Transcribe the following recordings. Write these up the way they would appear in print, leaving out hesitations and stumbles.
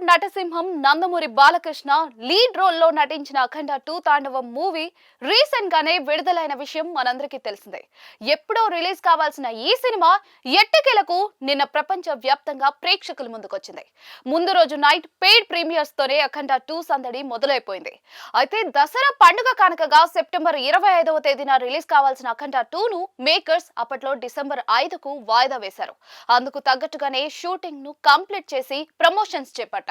నటసింహం Nandamuri Balakrishna lead role లో నటించిన అఖండ 2 తాండవం మూవీ రీసెంట్ గానే విడుదలైన విషయం మనందరికీ తెలిసిందే. ఎప్పుడో రిలీజ్ కావాల్సిన ఈ సినిమా ఎట్టకేలకు నిన్న ప్రపంచ వ్యాప్తంగా ప్రేక్షకుల ముందుకొచ్చింది. ముందు రోజు నైట్ పెయిడ్ ప్రీమియర్స్ తోనే అఖండ 2 సందడి మొదలైపోయింది. అయితే దసరా పండుగ కానుకగా సెప్టెంబర్ 25వ తేదీన రిలీజ్ కావాల్సిన అఖండ 2 ను మేకర్స్ అప్పట్లో డిసెంబర్ 5కు వాయిదా వేశారు. అందుకు తగ్గట్టుగానే షూటింగ్ ను కంప్లీట్ చేసి ప్రమోషన్స్ చేపట్టారు.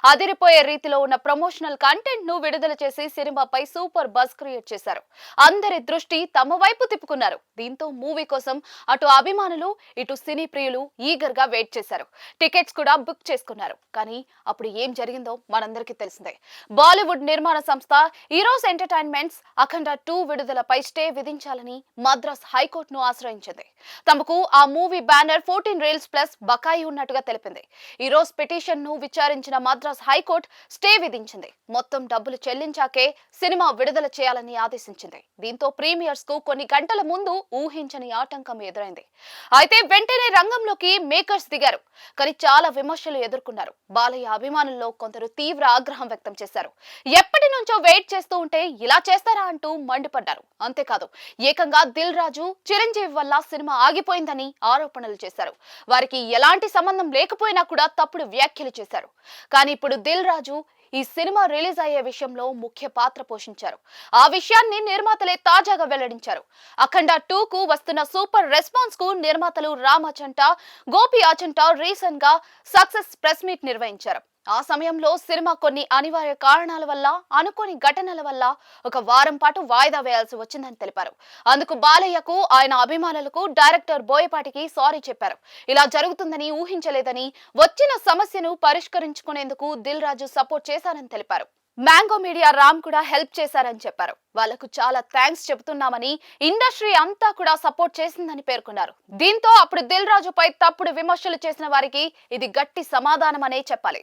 అదిరిపోయే రీతిలో ఉన్న ప్రమోషనల్ కంటెంట్ ను విడుదల చేసి సినిమాపై సూపర్ బజ్ క్రియేట్ చేశారు. అందరి దృష్టి తమ వైపు తిప్పుకున్నారు. దీంతో మూవీ కోసం అటు అభిమానులు ఇటు సినీ ప్రియులు ఈగర్ గా వెయిట్ చేశారు. టికెట్స్ కూడా బుక్ చేసుకున్నారు. కానీ అప్పుడు ఏం జరిగిందో మనందరికీ తెలిసిందే. బాలీవుడ్ నిర్మాణ సంస్థ ఈరోస్ ఎంటర్టైన్మెంట్స్ అఖండ 2 విడుదలపై స్టే విధించాలని మద్రాస్ హైకోర్టును ఆశ్రయించింది. తమకు ఆ మూవీ బ్యానర్ 14 రీల్స్ ప్లస్ బకాయి ఉన్నట్టుగా తెలిపింది. ఈరోస్ పిటిషన్ ను విచారించిన మద్రాస్ హైకోర్టు స్టే విధించింది. మొత్తం డబ్బులు చెల్లించాకే సినిమా విడుదల చేయాలని ఆదేశించింది. దీంతో ప్రీమియర్స్ కు కొన్ని గంటల ముందు ఊహించని ఆటంకం ఎదురైంది. అయితే వెంటనే రంగంలోకి మేకర్స్ దిగారు. కానీ చాలా విమర్శలు ఎదుర్కొన్నారు. బాలయ్య అభిమానుల్లో కొందరు తీవ్ర ఆగ్రహం వ్యక్తం చేశారు. ఎప్పటి నుంచో వెయిట్ చేస్తూ ఉంటే ఇలా చేస్తారా అంటూ మండిపడ్డారు. అంతేకాదు ఏకంగా దిల్ రాజు చిరంజీవి వల్ల సినిమా ఆగిపోయిందని ఆరోపణలు చేశారు. వారికి ఎలాంటి సంబంధం లేకపోయినా కూడా తప్పుడు వ్యాఖ్యలు చేశారు. కానీ ఇప్పుడు దిల్ రాజు ఈ సినిమా రిలీజ్ అయ్యే విషయంలో ముఖ్య పాత్ర పోషించారు. ఆ విషయాన్ని నిర్మాతలే తాజాగా వెల్లడించారు. అఖండ 2 కు వస్తున్న సూపర్ రెస్పాన్స్ కు నిర్మాతలు రామ్ అచంట, గోపి అచంట రీసెంట్ గా సక్సెస్ ప్రెస్ మీట్ నిర్వహించారు. ఆ సమయంలో సినిమా కొన్ని అనివార్య కారణాల వల్ల, అనుకోని ఘటనల వల్ల ఒక వారం పాటు వాయిదా వేయాల్సి వచ్చిందని తెలిపారు. అందుకు బాలయ్యకు, ఆయన అభిమానులకు డైరెక్టర్ బోయపాటికి సారీ చెప్పారు. ఇలా జరుగుతుందని ఊహించలేదని, వచ్చిన సమస్యను పరిష్కరించుకునేందుకు దిల్ రాజు సపోర్ట్ చేశారని తెలిపారు. మ్యాంగో మీడియా రామ్ కూడా హెల్ప్ చేశారని చెప్పారు. వాళ్లకు చాలా థ్యాంక్స్ చెబుతున్నామని, ఇండస్ట్రీ అంతా కూడా సపోర్ట్ చేసిందని పేర్కొన్నారు. దీంతో అప్పుడు దిల్ రాజుపై తప్పుడు విమర్శలు చేసిన వారికి ఇది గట్టి సమాధానమనే చెప్పాలి.